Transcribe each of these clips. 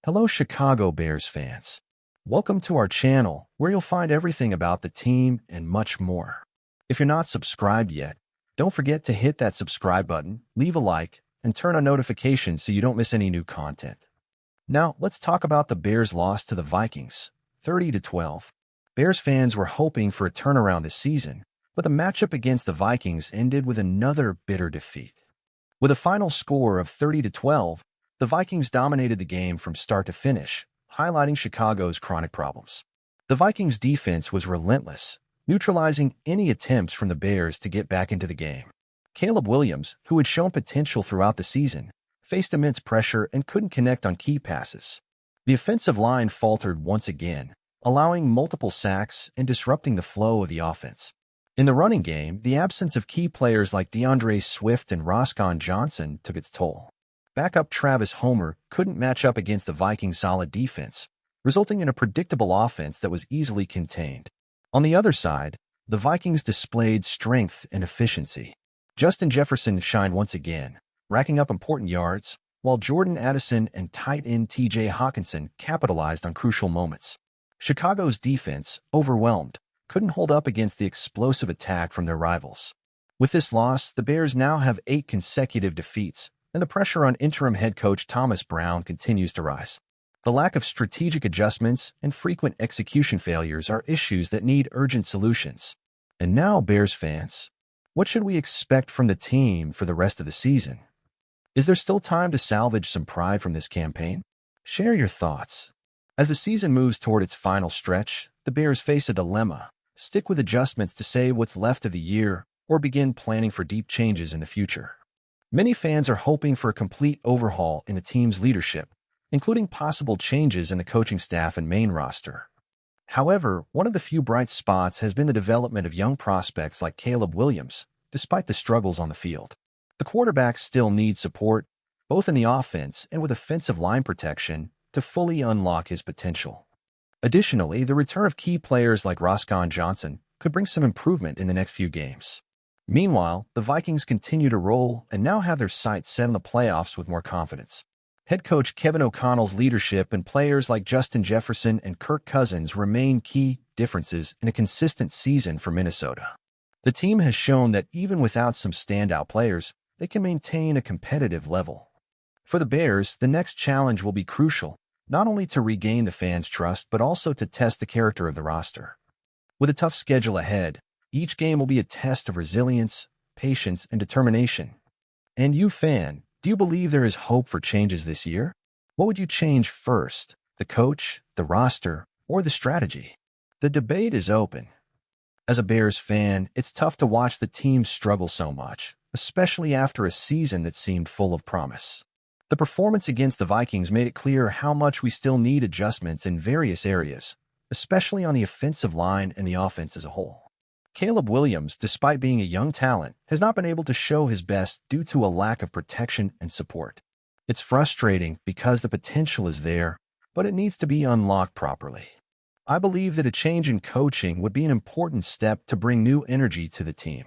Hello, Chicago Bears fans. Welcome to our channel, where you'll find everything about the team and much more. If you're not subscribed yet, don't forget to hit that subscribe button, leave a like, and turn on notifications so you don't miss any new content. Now, let's talk about the Bears' loss to the Vikings, 30-12. Bears fans were hoping for a turnaround this season, but the matchup against the Vikings ended with another bitter defeat. With a final score of 30-12, the Vikings dominated the game from start to finish, highlighting Chicago's chronic problems. The Vikings' defense was relentless, neutralizing any attempts from the Bears to get back into the game. Caleb Williams, who had shown potential throughout the season, faced immense pressure and couldn't connect on key passes. The offensive line faltered once again, allowing multiple sacks and disrupting the flow of the offense. In the running game, the absence of key players like DeAndre Swift and Roscoe Johnson took its toll. Backup Travis Homer couldn't match up against the Vikings' solid defense, resulting in a predictable offense that was easily contained. On the other side, the Vikings displayed strength and efficiency. Justin Jefferson shined once again, racking up important yards, while Jordan Addison and tight end T.J. Hawkinson capitalized on crucial moments. Chicago's defense, overwhelmed, couldn't hold up against the explosive attack from their rivals. With this loss, the Bears now have 8 consecutive defeats, and the pressure on interim head coach Thomas Brown continues to rise. The lack of strategic adjustments and frequent execution failures are issues that need urgent solutions. And now, Bears fans, what should we expect from the team for the rest of the season? Is there still time to salvage some pride from this campaign? Share your thoughts. As the season moves toward its final stretch, the Bears face a dilemma: stick with adjustments to save what's left of the year, or begin planning for deep changes in the future. Many fans are hoping for a complete overhaul in the team's leadership, including possible changes in the coaching staff and main roster. However, one of the few bright spots has been the development of young prospects like Caleb Williams, despite the struggles on the field. The quarterback still needs support, both in the offense and with offensive line protection, to fully unlock his potential. Additionally, the return of key players like Roscoe Johnson could bring some improvement in the next few games. Meanwhile, the Vikings continue to roll and now have their sights set on the playoffs with more confidence. Head coach Kevin O'Connell's leadership and players like Justin Jefferson and Kirk Cousins remain key differences in a consistent season for Minnesota. The team has shown that even without some standout players, they can maintain a competitive level. For the Bears, the next challenge will be crucial, not only to regain the fans' trust, but also to test the character of the roster. With a tough schedule ahead, each game will be a test of resilience, patience, and determination. And you, fan, do you believe there is hope for changes this year? What would you change first, the coach, the roster, or the strategy? The debate is open. As a Bears fan, it's tough to watch the team struggle so much, especially after a season that seemed full of promise. The performance against the Vikings made it clear how much we still need adjustments in various areas, especially on the offensive line and the offense as a whole. Caleb Williams, despite being a young talent, has not been able to show his best due to a lack of protection and support. It's frustrating because the potential is there, but it needs to be unlocked properly. I believe that a change in coaching would be an important step to bring new energy to the team.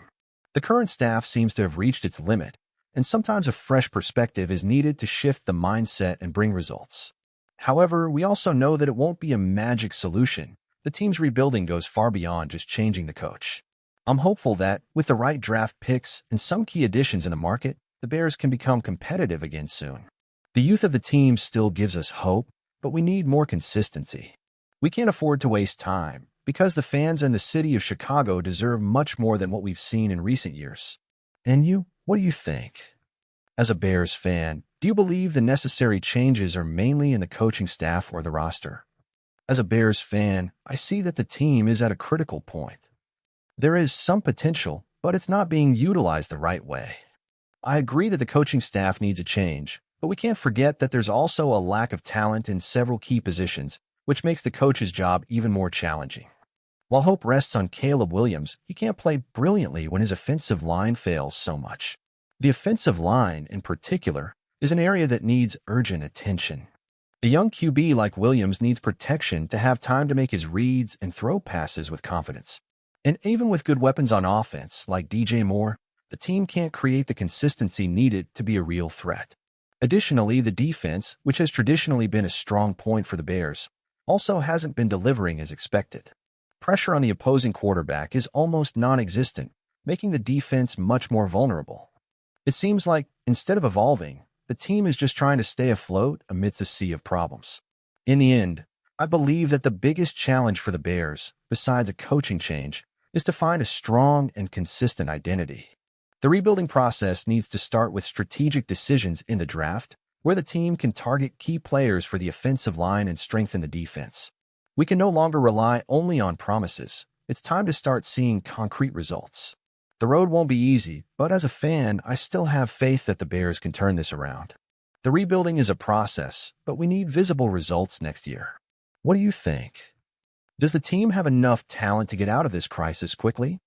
The current staff seems to have reached its limit, and sometimes a fresh perspective is needed to shift the mindset and bring results. However, we also know that it won't be a magic solution. The team's rebuilding goes far beyond just changing the coach. I'm hopeful that, with the right draft picks and some key additions in the market, the Bears can become competitive again soon. The youth of the team still gives us hope, but we need more consistency. We can't afford to waste time, because the fans and the city of Chicago deserve much more than what we've seen in recent years. And you, what do you think? As a Bears fan, do you believe the necessary changes are mainly in the coaching staff or the roster? As a Bears fan, I see that the team is at a critical point. There is some potential, but it's not being utilized the right way. I agree that the coaching staff needs a change, but we can't forget that there's also a lack of talent in several key positions, which makes the coach's job even more challenging. While hope rests on Caleb Williams, he can't play brilliantly when his offensive line fails so much. The offensive line, in particular, is an area that needs urgent attention. A young QB like Williams needs protection to have time to make his reads and throw passes with confidence. And even with good weapons on offense, like DJ Moore, the team can't create the consistency needed to be a real threat. Additionally, the defense, which has traditionally been a strong point for the Bears, also hasn't been delivering as expected. Pressure on the opposing quarterback is almost non-existent, making the defense much more vulnerable. It seems like, instead of evolving, the team is just trying to stay afloat amidst a sea of problems. In the end, I believe that the biggest challenge for the Bears, besides a coaching change, is to find a strong and consistent identity. The rebuilding process needs to start with strategic decisions in the draft, where the team can target key players for the offensive line and strengthen the defense. We can no longer rely only on promises. It's time to start seeing concrete results. The road won't be easy, but as a fan, I still have faith that the Bears can turn this around. The rebuilding is a process, but we need visible results next year. What do you think? Does the team have enough talent to get out of this crisis quickly?